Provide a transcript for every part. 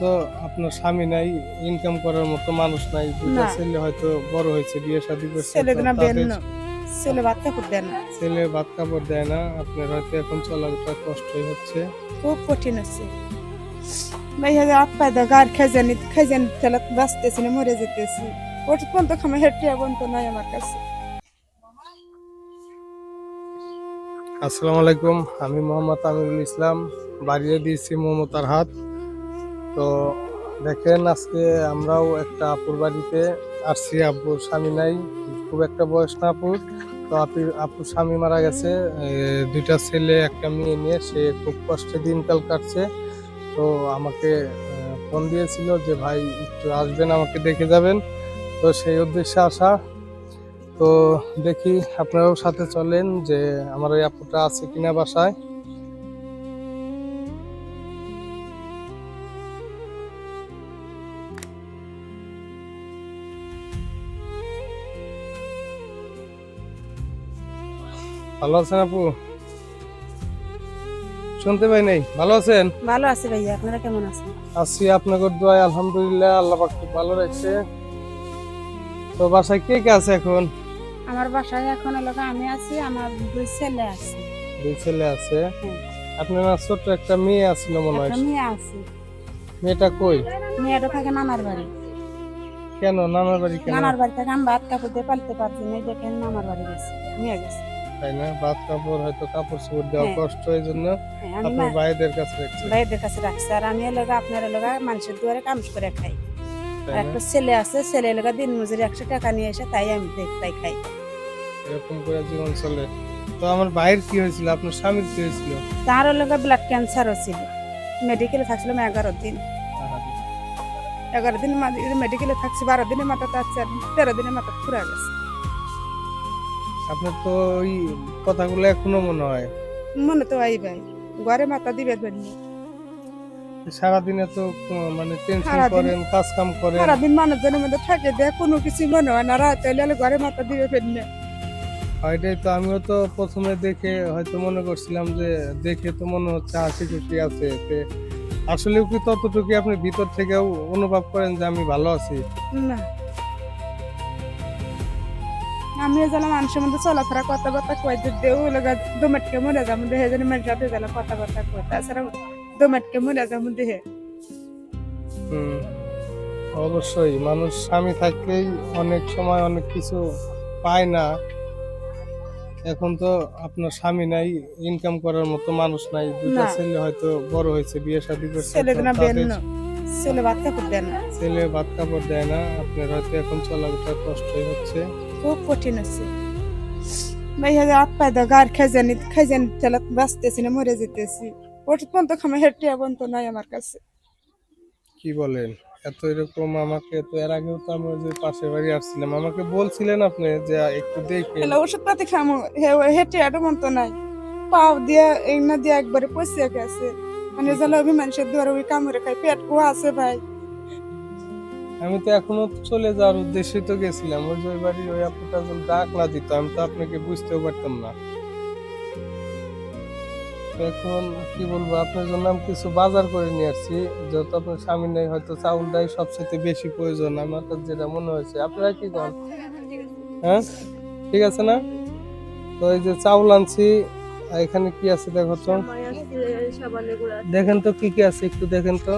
তো আপনার স্বামী নাই, ইনকাম করার মতো মানুষ নাই, দুইটা না ছেলে হয়তো বড় হয়েছে, বিয়ে শাদী করছে, ছেলে তো না বেন তাদের না ছেলে বাচ্চা খুব দেয় না ছেলে ভাত কাপড় দেয় না, আপনার হয়তো এখন চলাটা কষ্টই হচ্ছে। খুব কঠিন আছে ভাইয়া যে আপা দা গার খাইজানি তেলা বাঁচতেছি না মরে যেতেছি ওটা পর্যন্ত খামে হেঁটিয়া বন্ধ নাই আমার কাছে। আসসালামু আলাইকুম, আমি মোহাম্মদ আমিরুল ইসলাম, বাড়িয়ে দিয়েছি মমতার হাত। তো দেখেন, আজকে আমরাও একটা আপুর বাড়িতে আসছি। আব্বুর স্বামী নাই, খুব একটা বয়স না আপুর। তো আপুর স্বামী মারা গেছে, দুইটা ছেলে একটা মেয়ে নিয়ে সে খুব কষ্টে দিনকাল কাটছে। তো আমাকে ফোন দিয়েছিল যে ভাই একটু আসবেন, আমাকে দেখে যাবেন। তো সেই উদ্দেশ্যে আসা। তো দেখি আপনারাও সাথে চলেন যে আমার ওই আপুটা আছে কিনা বাসায়। ভালো আছেন আপু? শুনতে পাই নাই, ভালো আছেন? ভালো আছে ভাইয়া, আপনারা কেমন আছেন? আছি আপনাদের দোয়ায়, আলহামদুলিল্লাহ, আল্লাহ পাক খুব ভালো রাখছে। তো বাসায় কে কে আছে এখন? আমার বাসায় এখন এলাকা আমি আছি, আমার দুই ছেলে আছে। দুই ছেলে আছে। হ্যাঁ, আপনার ছোট্ট একটা মেয়ে আছিল মনে হয়, একটা মেয়ে আছে। মেয়েটা কই? মেয়েটা থাকে নানার বাড়ি। কেন নানার বাড়ি কেন? নানার বাড়ি থেকে আমি ভাত কাপড় দিয়ে পালতে পারছি না, এই দেখেন মামার বাড়ি গেছে, নিয়ে গেছে। তাই না? ভাত কাপড় হয়তো কাপড় চোপড় দেওয়া হ্যাঁ কষ্ট, এই জন্য হ্যাঁ, আমি আপনার ভাইদের কাছে রাখছে, ভাইদের কাছে রাখছি। আর আমি এলাকা আপনার এলাকা মানুষের দুয়ারে কাম করে খাই। তাই আর না? একটা ছেলে আছে, ছেলে এলাকা দিন মজুরি 100 টাকা নিয়ে এসে তাই আমি তাই খাই। এরকম করে জীবন চলে। তো আমার ভাইয়ের কি হয়েছিল, আপনার স্বামীর কি হয়েছিল? তার এলাকা ব্লাড ক্যান্সারও ছিল, মেডিকেলে থাকছিলাম 11 দিন। আহারে। 11 দিন মেডিকেলে থাকছি, 12 দিনের মাথা তার 13 দিনের মাথা পুরা গেছে। আপনার তো ওই কথাগুলো এখনো মনে হয়। মনে তো ভাই ভাই ঘরে মাথা দিবে ধরনি। সারাদিনে তো মানে টেনশন সারাদিন করেন, কাজ কাম করেন। সারাদিন মানুষজনের মধ্যে থাকে দেখ কোনো কিছু মনে হয় না, রাত হইলে ঘরে মাথা দিবে ফেললে। এটাই তো, আমিও তো প্রথমে দেখে হয়তো মনে করছিলাম যে দেখে তো মনে হচ্ছে হাসি খুশি আছে, আসলেও কি ততটুকু আপনি ভিতর থেকেও অনুভব করেন যে আমি ভালো আছি? না আমি জানা মানুষের মধ্যে চলাফেরা কথাবার্তা কই দেও লগা দোমেটকে মরে যাম দেহে যেন মেরে যাতে গেল কথাবার্তা কই, তাছাড়া দোমেটকে মরে যাম দেহে। হুম, অবশ্যই মানুষ স্বামী থাকলেই অনেক সময় অনেক কিছু পায় না। এখন তো আপনার স্বামী নাই, ইনকাম করার মতো মানুষ নাই, দুইটা না ছেলে হয়তো বড় হয়েছে, বিয়ে শাদী করছে, ছেলে তো না বেন তাদের না ছেলে বাচ্চা খুব দেয় না ছেলে ভাত কাপড় দেয় না, আপনার হয়তো এখন চলাটা কষ্টই হচ্ছে। খুব কঠিন আছে ভাইয়া যে আপা দা গার খাইজানি তেলা বাঁচতেছি না মরে যেতেছি ওটা পর্যন্ত খামে হেঁটিয়া বন্ধ নাই আমার কাছে। কি বলেন? এত এরকম, আমাকে তো এর আগেও তো আমি ওই যে পাশের বাড়ি আসছিলাম, আমাকে বলছিলেন আপনি যে একটু দেখেন। এলা ওষুধ পাতি খামো হেঁটিয়াটা বন্ধ নাই, পাও দিয়া এই না দিয়া একবারে পয়সা গেছে। মানে জ্বালা মানুষের দুয়ারে ওই কামড়ে খাই, পেট কুয়া আছে ভাই। আমি তো এখনো চলে যাওয়ার উদ্দেশ্যে তো গেছিলাম, ওই যে ওই বাড়ির ওই আপুটা যদি ডাক না দিত আমি তো আপনাকে বুঝতেও পারতাম না। তো এখন কি বলবো, আপনার জন্য আমি কিছু বাজার করে নিয়ে আসছি, যেহেতু আপনার স্বামী নেই, হয়তো চাউলটাই সবচেয়ে বেশি প্রয়োজন আমার কাছে যেটা মনে হয়েছে। আপনারা কি করেন? হ্যাঁ, ঠিক আছে না? তো এই যে চাউল আনছি, আর এখানে কি আছে দেখো তো, দেখেন তো কি কি আছে, একটু দেখেন তো,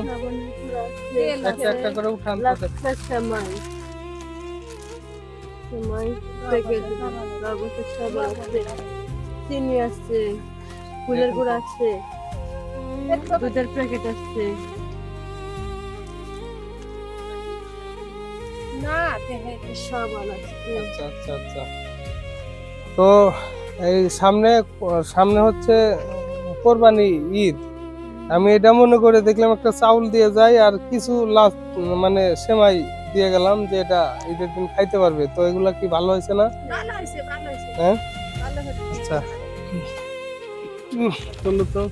একটা একটা করে উঠান তো দেখেন। চিনি আছে, ফুলের গুঁড়া আছে, দুধের প্যাকেট আছে। না দেখে সাবান আছে। আচ্ছা আচ্ছা আচ্ছা। তো এই সামনে সামনে হচ্ছে কোরবানি ঈদ, আমি এটা মনে করে দেখলাম একটা চাউল দিয়ে যাই আর কিছু লাস্ট মানে সেমাই দিয়ে গেলাম যে এটা ঈদের দিন খাইতে পারবে। তো এগুলা কি ভালো হয়েছে না? ভালো হয়েছে, ভালো হয়েছে, হ্যাঁ, ভালো হয়েছে। আচ্ছা। চলো তো,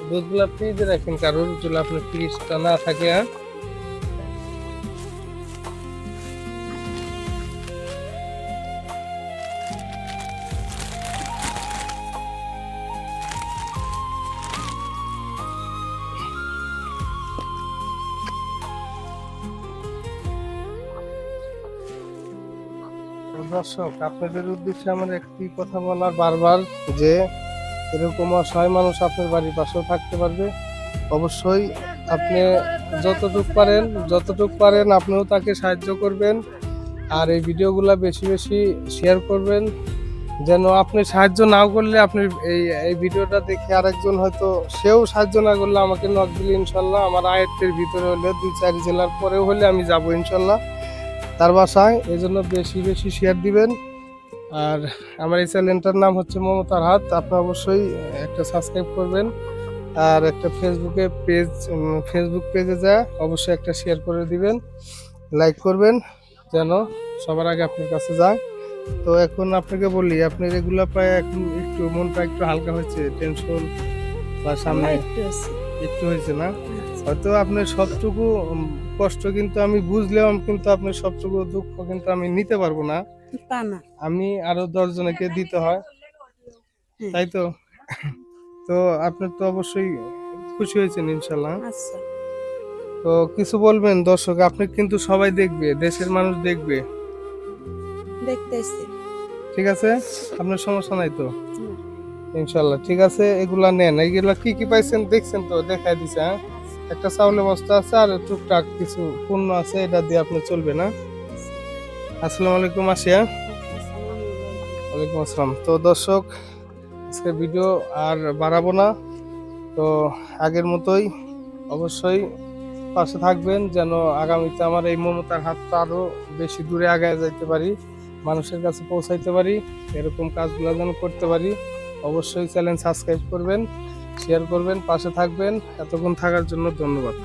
দুধগুলা ফ্রিজে রাখেন, কারোর যদি আপনার ফ্রিজটা না থাকে। হ্যাঁ, দর্শক, আপনাদের উদ্দেশ্যে আমার একটি কথা বলার বারবার, যে এরকম অসহায় মানুষ আপনার বাড়ির পাশেও থাকতে পারবে। অবশ্যই আপনি যতটুকু পারেন আপনিও তাকে সাহায্য করবেন। আর এই ভিডিওগুলো বেশি বেশি শেয়ার করবেন, যেন আপনি সাহায্য নাও করলে আপনি এই ভিডিওটা দেখে আরেকজন হয়তো সেও সাহায্য না করলে আমাকে নক দিলে ইনশাল্লাহ আমার আয়ত্তের ভিতরে হলে 2-4 জেলার পরেও হলে আমি যাব ইনশাল্লাহ তার বাসায়। এই জন্য বেশি বেশি শেয়ার দিবেন। আর আমার এই চ্যানেলটার নাম হচ্ছে মমতার হাত, আপনি অবশ্যই একটা সাবস্ক্রাইব করবেন। আর একটা ফেসবুক পেজে যা অবশ্যই একটা শেয়ার করে দিবেন, লাইক করবেন, যেন সবার আগে আপনার কাছে যায়। তো এখন আপনাকে বলি, আপনার এগুলা প্রায় এখন একটু মনটা একটু হালকা হয়েছে, টেনশন বা সামনে একটু আছে। একটু হয়েছে না? হয়তো আপনার সবটুকু কষ্ট কিন্তু আমি বুঝলেও কিন্তু আপনার সবটুকু দুঃখ কিন্তু আমি নিতে পারবো না। তা না। আমি আরো 10 জনকে দিতে হয়, তাই তো? তো আপনার তো অবশ্যই খুশি হয়েছেন ইনশাল্লাহ। আচ্ছা, তো কিছু বলবেন দর্শক, আপনি কিন্তু সবাই দেখবে, দেশের মানুষ দেখবে, দেখতেছি। ঠিক আছে? আপনার সমস্যা নাই তো? ইনশাল্লাহ ঠিক আছে। এগুলা নেন, এগুলা কি কি পাইছেন দেখছেন তো, দেখাই দিছে। হ্যাঁ, একটা চাউলের বস্তা আছে আর টুকটাক কিছু পণ্য আছে, এটা দিয়ে আপনি চলবে না। আসসালামু আলাইকুম আসিয়া। ওয়ালাইকুম আসসালাম। তো দর্শক, আজকে ভিডিও আর বাড়াবো না। তো আগের মতোই অবশ্যই পাশে থাকবেন, যেন আগামীতে আমার এই মমতার হাতটা আরো বেশি দূরে আগায় যাইতে পারি, মানুষের কাছে পৌঁছাইতে পারি, এরকম কাজগুলো যেন করতে পারি। অবশ্যই চ্যানেল সাবস্ক্রাইব করবেন, শেয়ার করবেন, পাশে থাকবেন। এতক্ষণ থাকার জন্য ধন্যবাদ।